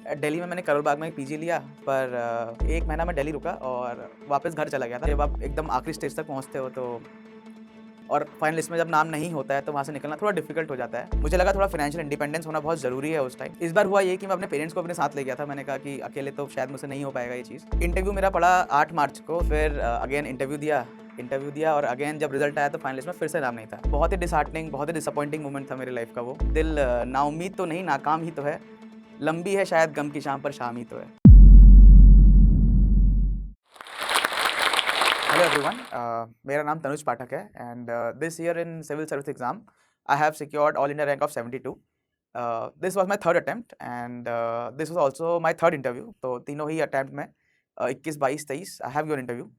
दिल्ली में मैंने करोल बाग में एक पीजी लिया, पर 1 महीना मैं दिल्ली रुका और वापस घर चला गया था। जब आप एकदम आखिरी स्टेज तक पहुँचते हो तो और फाइनल लिस्ट में जब नाम नहीं होता है तो वहाँ से निकलना थोड़ा डिफिकल्ट हो जाता है। मुझे लगा थोड़ा फाइनेंशियल इंडिपेंडेंस होना बहुत ज़रूरी है उस टाइम। इस बार हुआ ये कि मैं अपने पेरेंट्स को अपने साथ ले गया था। मैंने कहा कि अकेले तो शायद मुझसे नहीं हो पाएगा ये चीज़। इंटरव्यू मेरा पड़ा 8 मार्च को, फिर अगेन इंटरव्यू दिया और अगेन जब रिजल्ट आया तो फाइनल लिस्ट में फिर से नाम नहीं था। बहुत ही डिसहार्टनिंग, बहुत ही डिसअपॉइंटिंग मोमेंट था मेरी लाइफ का वो। दिल नाउम्मीद तो नहीं, नाकाम ही तो है। लंबी है शायद गम की शाम पर शाम ही तो है। हेलो एवरीवन, मेरा नाम तनुज पाठक है and this year in civil service exam I have secured all India rank of 72। This was my third attempt and this was also my third interview. तो तीनों ही अटेम्प्ट में 21, 22, 23 I have given interview.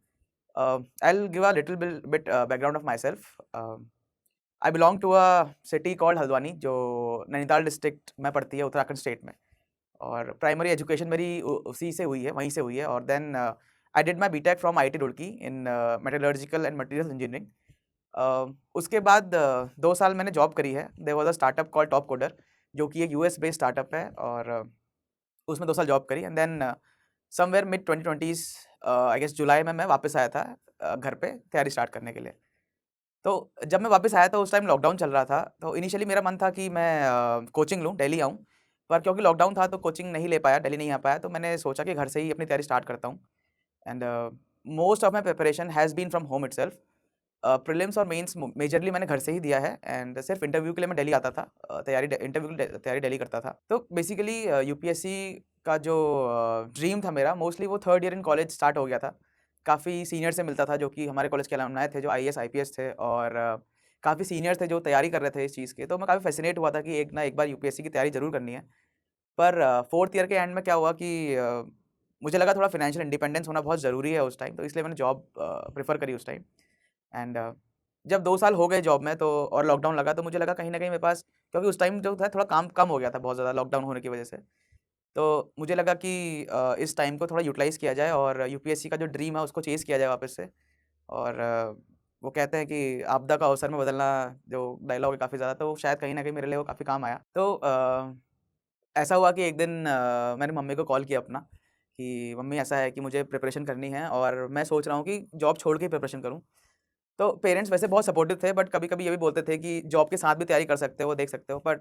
I will give a little bit background of myself. I belong to a city called Haldwani, जो Nainital district में पड़ती है, Uttarakhand state में। और प्राइमरी एजुकेशन मेरी उसी से हुई है, वहीं से हुई है। और then I did my BTech from IIT Roorkee in metallurgical and material engineering. उसके बाद 2 साल मैंने जॉब करी है। There was a startup called Top Coder, जो कि एक यूएस बेस्ड स्टार्टअप है, और उसमें 2 साल जॉब करी and then somewhere mid 2020s I guess जुलाई में मैं वापस आया था घर पे तैयारी स्टार्ट करने के लिए। तो जब मैं वापस आया था उस टाइम लॉकडाउन चल रहा था, तो इनिशियली मेरा मन था कि मैं कोचिंग लूँ, दिल्ली आऊँ। पर क्योंकि लॉकडाउन था तो कोचिंग नहीं ले पाया, दिल्ली नहीं आ पाया, तो मैंने सोचा कि घर से ही अपनी तैयारी स्टार्ट करता हूँ। And most of my preparation has been from home itself. Prelims और मेंस मेजरली मैंने घर से ही दिया है एंड सिर्फ इंटरव्यू के लिए मैं दिल्ली आता था। इंटरव्यू की तैयारी दिल्ली करता था। तो बेसिकली यूपीएससी का जो ड्रीम था मेरा, मोस्टली वो third year in college start हो गया था। काफ़ी सीनियर से मिलता था जो कि हमारे कॉलेज के अलमनाई थे, जो आईएएस आईपीएस थे, और काफ़ी सीनियर थे जो तैयारी कर रहे थे इस चीज़ की। तो मैं काफ़ी फैसिनेट हुआ था कि एक ना एक बार यूपीएससी की तैयारी ज़रूर करनी है। पर 4th ईयर के एंड में क्या हुआ कि मुझे लगा थोड़ा फाइनेंशियल इंडिपेंडेंस होना बहुत ज़रूरी है उस टाइम, तो इसलिए मैंने जॉब प्रेफ़र करी उस टाइम। एंड जब 2 साल हो गए जॉब में तो और लॉकडाउन लगा, तो मुझे लगा कहीं न कहीं मेरे पास, क्योंकि उस टाइम जो था थोड़ा काम कम हो गया था बहुत ज़्यादा लॉकडाउन होने की वजह से। तो मुझे लगा कि इस टाइम को थोड़ा यूटिलाइज़ किया जाए और यूपीएससी का जो ड्रीम है उसको चेज़ किया जाए वापस से। और वो कहते हैं कि आपदा को अवसर में बदलना, जो डायलॉग है काफ़ी ज़्यादा, तो शायद कहीं न कहीं मेरे लिए वो काफ़ी काम आया। तो ऐसा हुआ कि एक दिन मैंने मम्मी को कॉल किया अपना कि मम्मी ऐसा है कि मुझे प्रिपरेशन करनी है और मैं सोच रहा हूँ कि जॉब छोड़ के ही प्रिपरेशन करूँ। तो पेरेंट्स वैसे बहुत सपोर्टिव थे, बट कभी-कभी ये भी बोलते थे कि जॉब के साथ भी तैयारी कर सकते हो, देख सकते हो। बट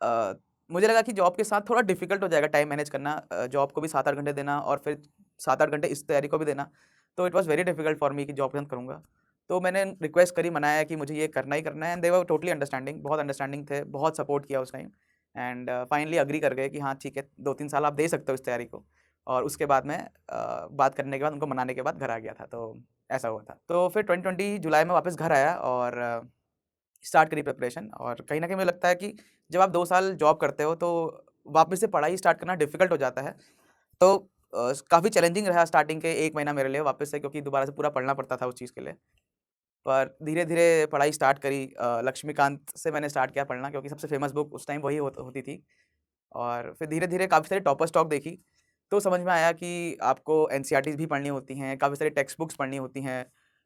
अ, मुझे लगा कि जॉब के साथ थोड़ा डिफ़िकल्ट हो जाएगा टाइम मैनेज करना, जॉब को भी 7-8 घंटे देना और फिर 7-8 घंटे इस तैयारी को भी देना। तो it was very difficult for me कि जॉब के साथ करूँगा। तो मैंने रिक्वेस्ट करी, मनाया कि मुझे ये करना ही करना है, and they were totally understanding, बहुत अंडरस्टैंडिंग थे, बहुत सपोर्ट किया उस टाइम। एंड फाइनली एग्री कर गए कि हाँ ठीक है, 2-3 साल आप दे सकते हो इस तैयारी को। और उसके बाद मैं बात करने के बाद, उनको मनाने के बाद घर आ गया था, तो ऐसा हुआ था। तो फिर 2020 जुलाई में वापस घर आया और स्टार्ट करी प्रिपरेशन। और कहीं न कहीं मुझे लगता है कि जब आप 2 साल जॉब करते हो तो वापस से पढ़ाई स्टार्ट करना डिफ़िकल्ट हो जाता है। तो काफ़ी चैलेंजिंग रहा स्टार्टिंग के 1 महीना मेरे लिए वापस से, क्योंकि दोबारा से पूरा पढ़ना पड़ता था उस चीज़ के लिए। पर धीरे-धीरे पढ़ाई स्टार्ट करी। लक्ष्मीकांत से मैंने स्टार्ट किया पढ़ना, क्योंकि सबसे फ़ेमस बुक उस टाइम वही होती थी। और फिर धीरे-धीरे काफ़ी सारी टॉपर स्टॉक देखी, तो समझ में आया कि आपको एनसीईआरटीज़ भी पढ़नी होती हैं, काफ़ी सारी टेक्स्ट बुक्स पढ़नी होती हैं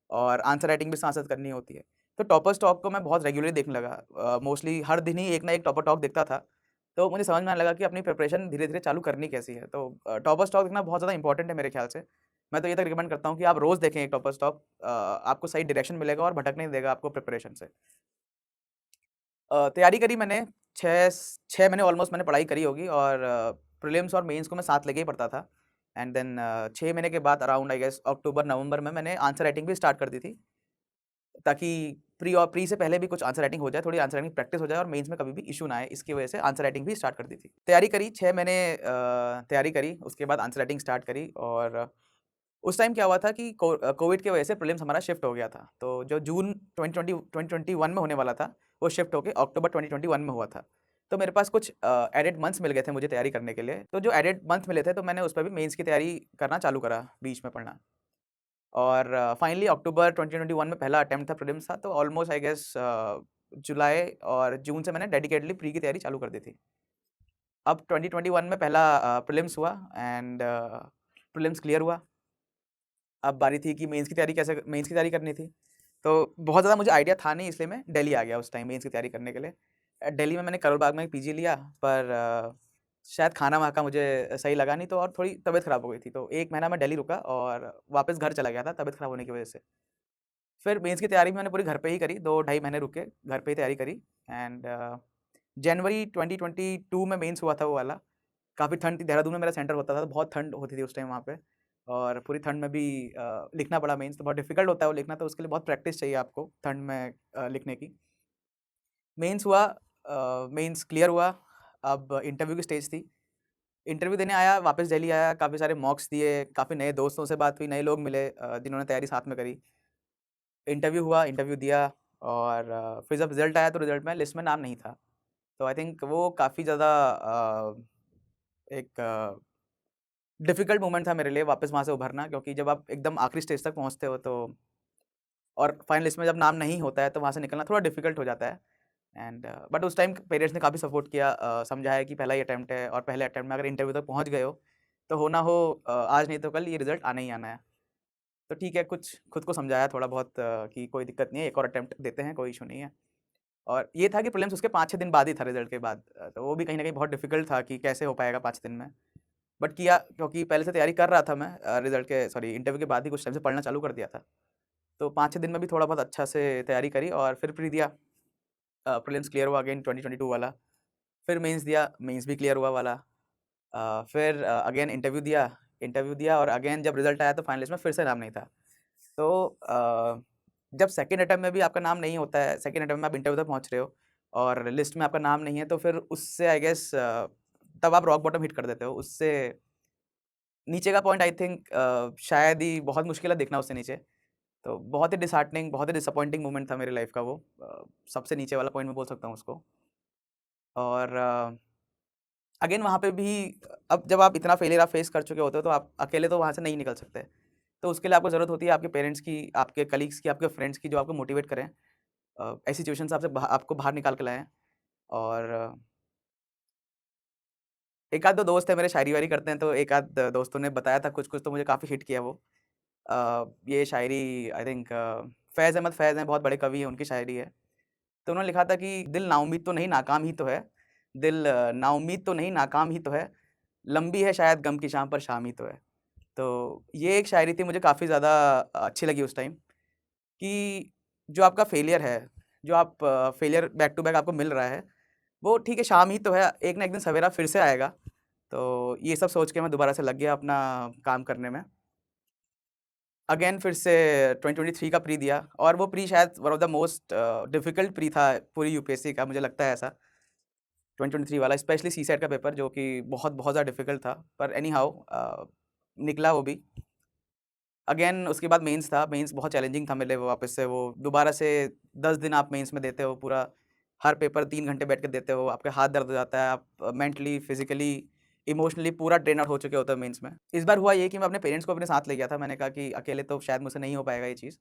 और आंसर राइटिंग भी साथ-साथ करनी होती है। तो टॉपर स्टॉक को मैं बहुत रेगुलरली देखने लगा। मोस्टली हर दिन ही एक ना एक टॉपर टॉक देखता था। तो मुझे समझ में आने लगा कि अपनी प्रिपरेशन धीरे-धीरे चालू करनी कैसी है। तो टॉपर स्टॉक देखना बहुत ज़्यादा इंपॉर्टेंट है मेरे ख्याल से। मैं तो ये तक रिकमेंड करता हूँ कि आप रोज़ देखें एक टॉपर स्टॉक। आपको सही डायरेक्शन मिलेगा और भटकने नहीं देगा आपको प्रिपरेशन से। तैयारी करी मैंने 6 महीने ऑलमोस्ट मैंने पढ़ाई करी होगी, और प्रीलिम्स और मेंस को मैं साथ लेके ही पढ़ता था। एंड देन 6 महीने के बाद अराउंड आई गेस अक्टूबर-नवंबर में मैंने आंसर राइटिंग भी स्टार्ट कर दी थी, ताकि प्री से पहले भी कुछ आंसर राइटिंग हो जाए, थोड़ी आंसर राइटिंग प्रैक्टिस हो जाए और मेंस में कभी भी इश्यू ना आए, इसकी वजह से आंसर राइटिंग भी स्टार्ट कर दी थी। तैयारी करी 6 महीने, तैयारी करी, उसके बाद आंसर राइटिंग स्टार्ट करी। और उस टाइम क्या हुआ था कि कोविड की वजह से प्रीलिम्स हमारा शिफ्ट हो गया था। तो जो जून 2021 में होने वाला था, वो शिफ्ट होके अक्टूबर 2021 में हुआ था। तो मेरे पास कुछ एडेड मंथ्स मिल गए थे मुझे तैयारी करने के लिए। तो जो एडेड मंथ मिले थे, तो मैंने उस पे भी मेंस की तैयारी करना चालू करा, बीच में पढ़ना। और फाइनली अक्टूबर 2021 में पहला अटेम्प्ट था, प्रीलिम्स था, तो ऑलमोस्ट आई गेस जुलाई और जून से मैंने डेडिकेटली प्री की तैयारी चालू कर दी थी। अब 2021 में पहला प्रीलिम्स हुआ एंड प्रीलिम्स क्लियर हुआ। अब बारी थी कि मेंस की तैयारी करनी थी। तो बहुत ज़्यादा मुझे आइडिया था नहीं, इसलिए मैं दिल्ली आ गया उस टाइम मेंस की तैयारी करने के लिए। दिल्ली में मैंने करोल बाग में एक पीजी लिया, पर शायद खाना वहाँ का मुझे सही लगा नहीं, तो और थोड़ी तबीयत ख़राब हो गई थी, तो 1 महीना मैं दिल्ली रुका और वापस घर चला गया था तबीयत ख़राब होने की वजह से। फिर मेंस की तैयारी मैंने पूरी घर पे ही करी, 2 ढाई महीने रुक के घर पे ही तैयारी करी एंड जनवरी 2022 में मेंस हुआ था वो वाला। काफ़ी ठंड थी, देहरादून में मेरा सेंटर होता था, तो बहुत ठंड होती थी उस टाइम वहाँ पे और पूरी ठंड में भी लिखना पड़ा मेंस, तो बहुत डिफ़िकल्ट होता है वो लिखना, तो उसके लिए बहुत प्रैक्टिस चाहिए आपको ठंड में लिखने की। मेंस हुआ, मेंस क्लियर हुआ, अब इंटरव्यू की स्टेज थी। इंटरव्यू देने आया, वापस दिल्ली आया, काफ़ी सारे मॉक्स दिए, काफ़ी नए दोस्तों से बात हुई, नए लोग मिले जिन्होंने तैयारी साथ में करी। इंटरव्यू हुआ, इंटरव्यू दिया और फिर जब रिज़ल्ट आया तो रिज़ल्ट में लिस्ट में नाम नहीं था। तो आई थिंक वो काफ़ी ज़्यादा एक डिफ़िकल्ट मोमेंट था मेरे लिए वापस वहाँ से उभरना, क्योंकि जब आप एकदम आखिरी स्टेज तक पहुँचते हो तो और फाइनल लिस्ट में जब नाम नहीं होता है तो वहाँ से निकलना थोड़ा डिफ़िकल्ट हो जाता है एंड बट उस टाइम पेरेंट्स ने काफ़ी सपोर्ट किया, समझाया कि पहला ही अटेम्प्ट है और पहले अटेम्प्ट में अगर इंटरव्यू तक पहुँच गए हो, तो हो ना हो आज नहीं तो कल ये रिज़ल्ट आना ही आना है। तो ठीक है, कुछ खुद को समझाया थोड़ा बहुत कि कोई दिक्कत नहीं है, एक और अटेम्प्ट देते हैं, कोई इश्यू नहीं है। और ये था कि प्रीलिम्स उसके 5-6 दिन बाद ही था रिज़ल्ट के बाद, तो वो भी कहीं न कहीं बहुत डिफ़िकल्ट था कि कैसे हो पाएगा 5 दिन में। बट किया, क्योंकि पहले से तैयारी कर रहा था मैं, रिज़ल्ट के सॉरी इंटरव्यू के बाद ही कुछ टाइम से पढ़ना चालू कर दिया था। तो 5-6 दिन में भी थोड़ा बहुत अच्छा से तैयारी करी और फिर प्री दिया। प्रीलिम्स क्लियर हुआ अगेन 2022 वाला। फिर मेंस दिया, मेंस भी क्लियर हुआ वाला। फिर अगेन इंटरव्यू दिया और अगेन जब रिज़ल्ट आया तो फाइनल लिस्ट में फिर से नाम नहीं था। तो जब सेकंड अटेम्प्ट में भी आपका नाम नहीं होता है, सेकंड अटेम्प्ट में आप इंटरव्यू तक पहुँच रहे हो और लिस्ट में आपका नाम नहीं है, तो फिर उससे आई गेस तब आप रॉक बॉटम हिट कर देते हो। उससे नीचे का पॉइंट आई थिंक शायद ही बहुत मुश्किल है दिखना उससे नीचे। तो बहुत ही डिसहार्टनिंग, बहुत ही डिसअपॉइंटिंग मोमेंट था मेरी लाइफ़ का वो। सबसे नीचे वाला पॉइंट मैं बोल सकता हूँ उसको। और अगेन वहाँ पे भी अब जब आप इतना फेलियर आप फेस कर चुके होते हो, तो आप अकेले तो वहाँ से नहीं निकल सकते। तो उसके लिए आपको ज़रूरत होती है आपके पेरेंट्स की, आपके कलीग्स की, आपके फ्रेंड्स की, जो आपको मोटिवेट करें। ऐसी सिचुएशन से आपको बाहर निकाल के लाएँ। और एक आध 2 दोस्त हैं मेरे, शायरी-वायरी करते हैं, तो एक आध दोस्तों ने बताया था कुछ-कुछ, तो मुझे काफ़ी हिट किया वो। ये शायरी आई थिंक फ़ैज़ अहमद फ़ैज़ हैं, बहुत बड़े कवि हैं, उनकी शायरी है। तो उन्होंने लिखा था कि दिल नाउम्मीद तो नहीं नाकाम ही तो है, दिल नाउम्मीद तो नहीं नाकाम ही तो है, लंबी है शायद गम की शाम पर शाम ही तो है। तो ये एक शायरी थी, मुझे काफ़ी ज़्यादा अच्छी लगी उस टाइम कि जो आपका फेलियर है, जो आप फेलियर बैक टू बैक आपको मिल रहा है, वो ठीक है शाम ही तो है, एक ना एक दिन सवेरा फिर से आएगा। तो ये सब सोच के मैं दोबारा से लग गया अपना काम करने में। अगेन फिर से 2023 का प्री दिया और वो प्री शायद one of the most difficult pre था पूरी यूपीएससी का, मुझे लगता है ऐसा। 2023 वाला स्पेशली सीसैट का पेपर, जो कि बहुत बहुत ज़्यादा डिफिकल्ट था, पर एनी हाउ निकला वो भी। अगेन उसके बाद मेंस था, मेंस बहुत चैलेंजिंग था मेरे लिए, वो वापस से वो दोबारा से 10 दिन आप मेंस में देते हो पूरा, हर पेपर 3 घंटे बैठ के देते हो, आपके हाथ दर्द हो जाता है, आप मेंटली, फिज़िकली, इमोशनली पूरा ड्रेन आउट हो चुके होते हो मेंस में। इस बार हुआ ये कि मैं अपने पेरेंट्स को अपने साथ ले गया था, मैंने कहा कि अकेले तो शायद मुझसे नहीं हो पाएगा ये चीज़।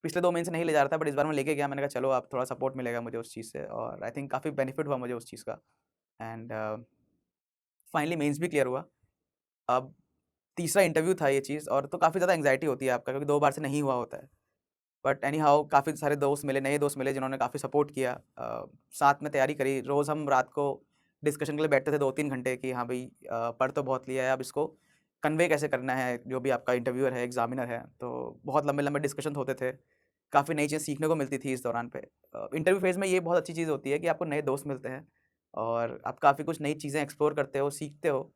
पिछले 2 मेंस नहीं ले जा रहा था, बट इस बार मैं लेके गया, मैंने कहा चलो आप थोड़ा सपोर्ट मिलेगा मुझे उस चीज़ से, और आई थिंक काफ़ी बेनिफिट हुआ मुझे उस चीज़ का। एंड फाइनली मेंस भी क्लियर हुआ। अब तीसरा इंटरव्यू था ये चीज़, और तो काफ़ी ज़्यादा एंग्ज़ायटी होती है आपका, क्योंकि 2 बार से नहीं हुआ होता है। बट एनी हाउ काफ़ी सारे दोस्त मिले, नए दोस्त मिले जिन्होंने काफ़ी सपोर्ट किया। साथ में तैयारी करी, रोज़ हम रात को डिस्कशन के लिए बैठते थे 2-3 घंटे कि हाँ भई पढ़ तो बहुत लिया है, अब इसको कन्वे कैसे करना है, जो भी आपका इंटरव्यूअर है, एग्ज़ामिनर है। तो बहुत लंबे-लंबे डिस्कशन होते थे। काफ़ी नई चीज़ सीखने को मिलती थी इस दौरान पे। इंटरव्यू फ़ेज़ में ये बहुत अच्छी चीज़ होती है कि आपको नए दोस्त मिलते हैं और आप काफ़ी कुछ नई चीज़ें एक्सप्लोर करते हो, सीखते हो।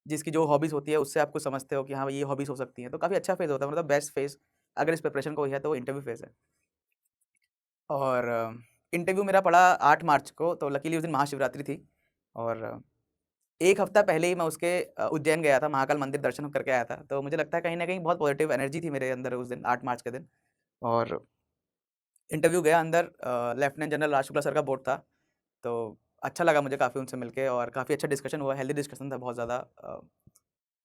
जिसकी जो हॉबीज़ होती है उससे आप कुछ समझते हो कि हाँ, ये हॉबीज़ हो सकती हैं। तो काफ़ी अच्छा फ़ेज़ होता है, मतलब बेस्ट फ़ेज़ अगर इस प्रिपरेशन को है तो वो इंटरव्यू फ़ेज़ है। और इंटरव्यू मेरा पड़ा 8 मार्च को, तो लकीली उस दिन महाशिवरात्रि थी और 1 हफ्ता पहले ही मैं उसके उज्जैन गया था, महाकाल मंदिर दर्शन करके आया था। तो मुझे लगता है कहीं न कहीं बहुत पॉज़िटिव एनर्जी थी मेरे अंदर उस दिन, 8 मार्च के दिन। और इंटरव्यू गया अंदर, लेफ्टिनेंट जनरल राज शुक्ला सर का बोर्ड था, तो अच्छा लगा मुझे काफ़ी उनसे मिलके, और काफ़ी अच्छा डिस्कशन हुआ, हेल्दी डिस्कशन था बहुत ज़्यादा।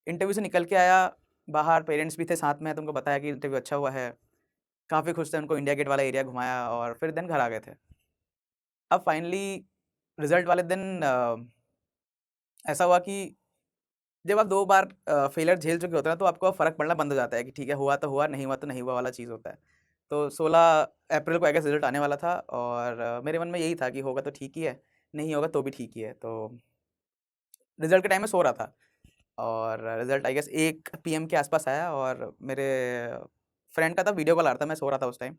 इंटरव्यू से निकल के आया, बाहर पेरेंट्स भी थे साथ में, तो उनको बताया कि इंटरव्यू अच्छा हुआ है। काफ़ी खुश थे, उनको इंडिया गेट वाला एरिया घुमाया और फिर देन घर आ गए थे। अब फाइनली रिज़ल्ट वाले दिन ऐसा हुआ कि जब आप 2 बार फेलियर झेल चुके होते हैं, तो आपको अब फ़र्क पड़ना बंद हो जाता है कि ठीक है, हुआ तो हुआ, नहीं हुआ तो नहीं हुआ वाला चीज़ होता है। तो 16 अप्रैल को आई गेस रिज़ल्ट आने वाला था और मेरे मन में यही था कि होगा तो ठीक ही है, नहीं होगा तो भी ठीक ही है। तो रिजल्ट के टाइम में सो रहा था और रिजल्ट आई गेस 1 पीएम के आसपास आया और मेरे फ्रेंड का था वीडियो कॉल आ रहा था, मैं सो रहा था उस टाइम।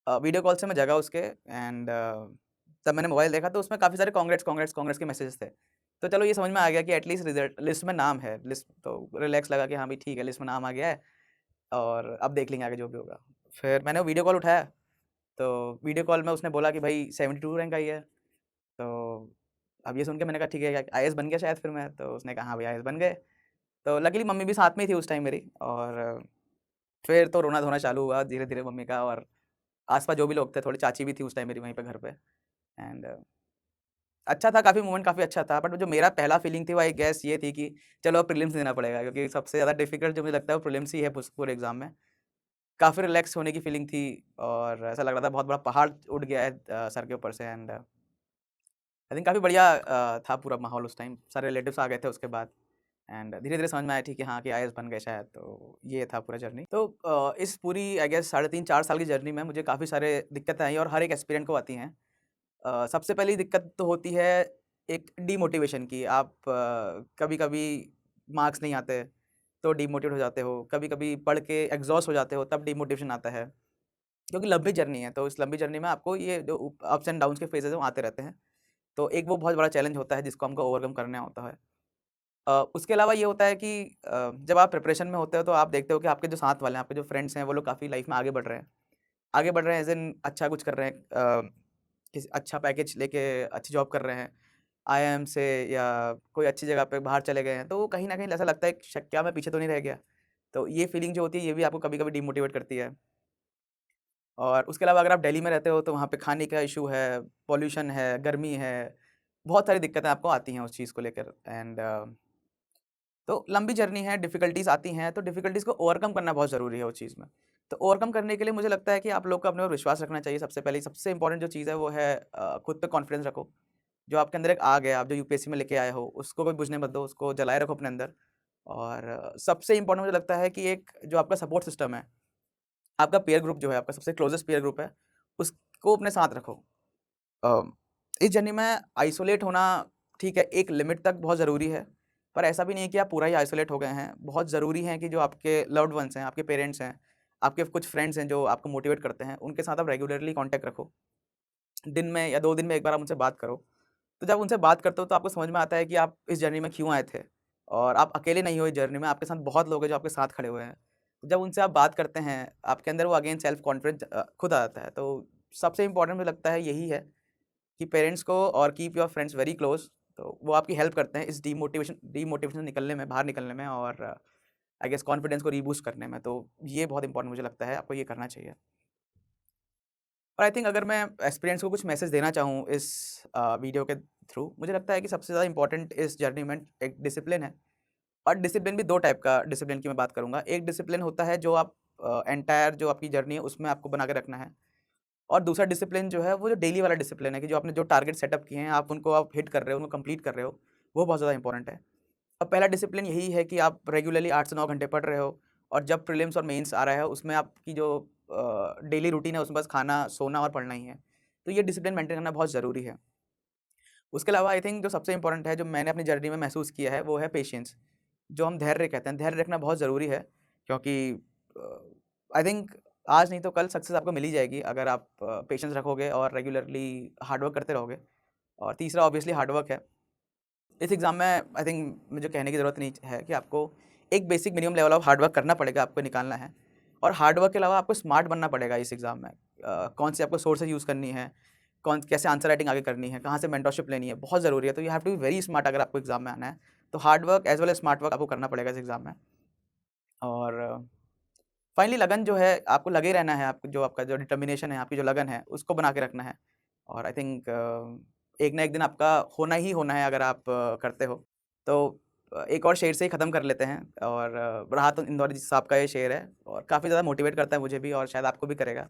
वीडियो कॉल से मैं जगा उसके एंड तब मैंने मोबाइल देखा तो उसमें काफ़ी सारे कांग्रेट्स कांग्रेट्स कांग्रेट्स के मैसेजेस थे। तो चलो ये समझ में आ गया कि एटलीस्ट रिजल्ट लिस्ट में नाम है, लिस्ट तो रिलैक्स लगा कि हाँ भाई ठीक है, लिस्ट में नाम आ गया है और अब देख लेंगे आगे जो भी होगा। फिर मैंने वो वीडियो कॉल उठाया, तो वीडियो कॉल में उसने बोला कि भाई 72 रैंक आई है। तो अब ये सुन के मैंने कहा ठीक है, आईएएस बन गया शायद फिर मैं, तो उसने कहा हाँ भाई आईएएस बन गए। तो लकीली मम्मी भी साथ में ही थी उस टाइम मेरी, और फिर तो रोना-धोना चालू हुआ धीरे-धीरे मम्मी का, और आस-पास जो भी लोग थे, थोड़ी चाची भी थी उस टाइम मेरी वहीं पे घर पे। एंड अच्छा था, काफ़ी मोमेंट काफ़ी अच्छा था, बट जो मेरा पहला फीलिंग थी वो आई गेस ये थी कि चलो अब प्रीलिम्स देना पड़ेगा, क्योंकि सबसे ज़्यादा डिफ़िकल्ट जो मुझे लगता है वो प्रीलिम्स ही है पूरे एग्ज़ाम में। काफ़ी रिलैक्स होने की फीलिंग थी और ऐसा लग रहा था बहुत बड़ा पहाड़ उठ गया है सर के ऊपर से। एंड आई थिंक काफ़ी बढ़िया था पूरा माहौल उस टाइम, सारे रिलेटिव्स आ गए थे उसके बाद। एंड धीरे-धीरे समझ में आया ठीक है हाँ, कि आईएएस बन गए शायद, तो ये था पूरा जर्नी। तो इस पूरी आई गेस साढ़े 3-4 साल की जर्नी में मुझे काफ़ी सारे दिक्कतें आई और हर एक एस्पिरेंट को आती हैं। सबसे पहली दिक्कत तो होती है एक डीमोटिवेशन की। आप कभी-कभी मार्क्स नहीं आते, तो डीमोटिवेट हो जाते हो। कभी-कभी पढ़ के एग्ज़ॉस्ट हो जाते हो, तब डीमोटिवेशन आता है। क्योंकि लंबी जर्नी है, तो इस लंबी जर्नी में आपको ये जो अप्स एंड डाउन्स के फेजेज़ हैं, वो आते रहते हैं। तो एक वो बहुत बड़ा चैलेंज होता है जिसको हमको ओवरकम करना होता है। उसके अलावा ये होता है कि जब आप प्रिपरेशन में होते हो तो आप देखते हो कि आपके जो साथ वाले हैं, आपके जो फ्रेंड्स हैं, वो लोग काफ़ी लाइफ़ में आगे बढ़ रहे हैं। आगे बढ़ रहे हैं एज़ इन अच्छा कुछ कर रहे हैं, किसी अच्छा पैकेज लेके अच्छी जॉब कर रहे हैं, आईआईएम से या कोई अच्छी जगह पे बाहर चले गए हैं, तो कहीं न कहीं ऐसा लगता है कि क्या मैं पीछे तो नहीं रह गया? तो ये फीलिंग जो होती है, ये भी आपको कभी-कभी डिमोटिवेट करती है। और उसके अलावा अगर आप दिल्ली में रहते हो तो वहाँ पे खाने का इश्यू है, पॉल्यूशन है, गर्मी है, बहुत सारी दिक्कतें आपको आती हैं उस चीज़ को लेकर। एंड तो लंबी जर्नी है, डिफ़िकल्टीज़ आती हैं, तो डिफ़िकल्टीज़ को ओवरकम करना बहुत ज़रूरी है उस चीज़ में। तो ओवरकम करने के लिए मुझे लगता है कि आप लोग को अपने ऊपर विश्वास रखना चाहिए। सबसे पहले सबसे इम्पोर्टेंट जो चीज़ है वो है खुद पे कॉन्फिडेंस रखो। जो आपके अंदर एक आग है, आप जो यूपीएससी में लेके आए हो, उसको कोई बुझने मत दो, उसको जलाए रखो अपने अंदर। और सबसे इम्पोर्टेंट मुझे लगता है कि एक जो आपका सपोर्ट सिस्टम है, आपका पीयर ग्रुप जो है, आपका सबसे क्लोज़ेस्ट पीयर ग्रुप है, उसको अपने साथ रखो। अ, इस जर्नी में आइसोलेट होना ठीक है, एक लिमिट तक बहुत ज़रूरी है, पर ऐसा भी नहीं है कि आप पूरा ही आइसोलेट हो गए हैं। बहुत ज़रूरी है कि जो आपके लव्ड वन्स हैं, आपके पेरेंट्स हैं, आपके कुछ फ्रेंड्स हैं जो आपको मोटिवेट करते हैं, उनके साथ आप रेगुलरली कॉन्टैक्ट रखो। दिन में या 2 दिन में 1 बार आप उनसे बात करो। तो जब उनसे बात करते हो तो आपको समझ में आता है कि आप इस जर्नी में क्यों आए थे, और आप अकेले नहीं हो इस जर्नी में, आपके साथ बहुत लोग हैं जो आपके साथ खड़े हुए हैं। तो जब उनसे आप बात करते हैं, आपके अंदर वो अगेन सेल्फ कॉन्फिडेंस खुद आ जाता है। तो सबसे इम्पोर्टेंट मुझे लगता है यही है कि पेरेंट्स को और keep your friends very close, तो वो आपकी हेल्प करते हैं इस डीमोटिवेशन से निकलने में, बाहर निकलने में, और आई गेस कॉन्फिडेंस को रीबूस्ट करने में। तो ये बहुत इंपॉर्टेंट मुझे लगता है, आपको ये करना चाहिए। और आई थिंक अगर मैं एस्पिरेंट्स को कुछ मैसेज देना चाहूँ इस वीडियो के थ्रू, मुझे लगता है कि सबसे ज़्यादा इंपॉर्टेंट इस जर्नी में एक डिसिप्लिन है। और डिसिप्लिन भी 2 टाइप का डिसिप्लिन की मैं बात करूँगा। एक डिसिप्लिन होता है जो आप एंटायर जो आपकी जर्नी है उसमें आपको बना के रखना है। और दूसरा डिसिप्लिन जो है वो जो डेली वाला डिसिप्लिन है कि जो आपने जो टारगेट सेटअप किए हैं, आप उनको आप हिट कर रहे हो, उनको कंप्लीट कर रहे हो, वो बहुत ज़्यादा इंपॉर्टेंट है। अब पहला डिसिप्लिन यही है कि आप रेगुलरली 8 से 9 घंटे पढ़ रहे हो, और जब प्रीलिम्स और मेंस आ रहा है उसमें आपकी जो डेली रूटीन है उसमें बस खाना, सोना और पढ़ना ही है। तो ये डिसिप्लिन मेंटेन करना बहुत ज़रूरी है। उसके अलावा आई थिंक जो सबसे इम्पोर्टेंट है, जो मैंने अपनी जर्नी में महसूस किया है, वो है पेशेंस, जो हम धैर्य कहते हैं। धैर्य रखना बहुत ज़रूरी है, क्योंकि आई थिंक आज नहीं तो कल सक्सेस आपको मिल ही जाएगी अगर आप पेशेंस रखोगे और रेगुलरली हार्ड वर्क करते रहोगे। और तीसरा ऑब्वियसली हार्ड वर्क है। इस एग्ज़ाम में आई थिंक मुझे कहने की ज़रूरत नहीं है कि आपको एक basic minimum level of hard work करना पड़ेगा, आपको निकालना है। और हार्ड वर्क के अलावा आपको स्मार्ट बनना पड़ेगा इस एग्ज़ाम में। कौन सी आपको सोर्सेज़ यूज़ करनी है, कौन कैसे आंसर राइटिंग आगे करनी है, कहाँ से मेंटरशिप लेनी है, बहुत ज़रूरी है। तो you have to be very smart अगर आपको एग्ज़ाम में आना है। तो hard work as well as smart work आपको करना पड़ेगा इस एग्ज़ाम में। और फाइनली लगन जो है, आपको लगे रहना है, आपको जो आपका जो डिटर्मिनेशन है, आपकी जो लगन है, उसको बना के रखना है। और आई थिंक एक ना एक दिन आपका होना ही होना है अगर आप करते हो। तो एक और शेर से ही ख़त्म कर लेते हैं, और राहत इंदौरी साहब का ये शेर है और काफ़ी ज़्यादा मोटिवेट करता है मुझे भी, और शायद आपको भी करेगा।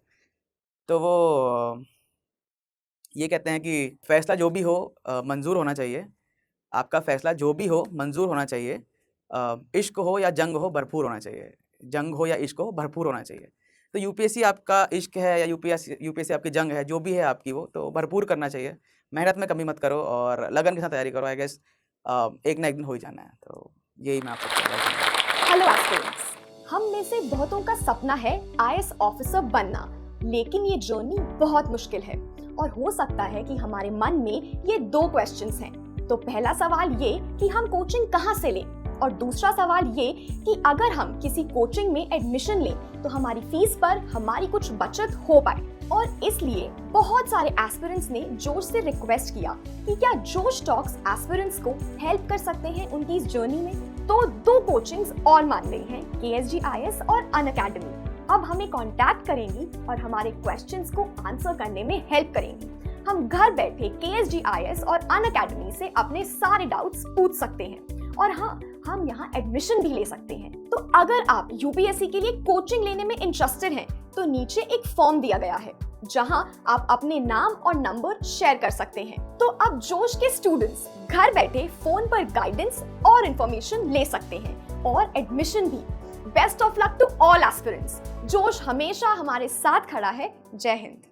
तो वो ये कहते हैं कि फ़ैसला जो भी हो मंज़ूर होना चाहिए। आपका फ़ैसला जो भी हो मंज़ूर होना चाहिए। इश्क हो या जंग हो भरपूर होना चाहिए। जंग हो या इश्क हो भरपूर होना चाहिए। तो यूपीएससी आपका इश्क है या यूपीएससी आपकी जंग है, जो भी है आपकी वो, तो भरपूर करना चाहिए। मेहनत में कमी मत करो और लगन के साथ तैयारी करो। आई गेस एक ना एक दिन हो ही जाना है, तो यही मैं आपको कहना चाहूँगा। हेलो एस्पिरेंट्स, हम में से बहुतों का सपना है आईएएस ऑफिसर बनना, लेकिन ये जर्नी बहुत मुश्किल है और हो सकता है कि हमारे मन में ये 2 क्वेश्चंस हैं। तो पहला सवाल ये कि हम कोचिंग कहाँ से लें, और दूसरा सवाल ये कि अगर हम किसी कोचिंग में एडमिशन लें तो हमारी फीस पर हमारी कुछ बचत हो पाए। और इसलिए बहुत सारे एस्पिरेंट्स ने जोश से रिक्वेस्ट किया कि क्या जोश टॉक्स एस्पिरेंट्स को हेल्प कर सकते हैं उनकी इस जर्नी में। तो 2 कोचिंग्स और मान रही हैं, KSG IAS और अनअकैडमी। अब हमें कांटेक्ट करेंगी और हमारे क्वेश्चंस को आंसर करने में हेल्प करेंगी। हम घर बैठे KSG IAS और अनअकैडमी से अपने सारे डाउट्स पूछ सकते हैं और हाँ, हम यहाँ एडमिशन भी ले सकते हैं। तो अगर आप UPSC के लिए कोचिंग लेने में इंटरेस्टेड हैं तो नीचे एक फॉर्म दिया गया है जहां आप अपने नाम और नंबर शेयर कर सकते हैं। तो अब जोश के स्टूडेंट्स घर बैठे फोन पर गाइडेंस और इंफॉर्मेशन ले सकते हैं और एडमिशन भी। Best of luck to all aspirants. जोश हमेशा हमारे साथ खड़ा है। जय हिंद।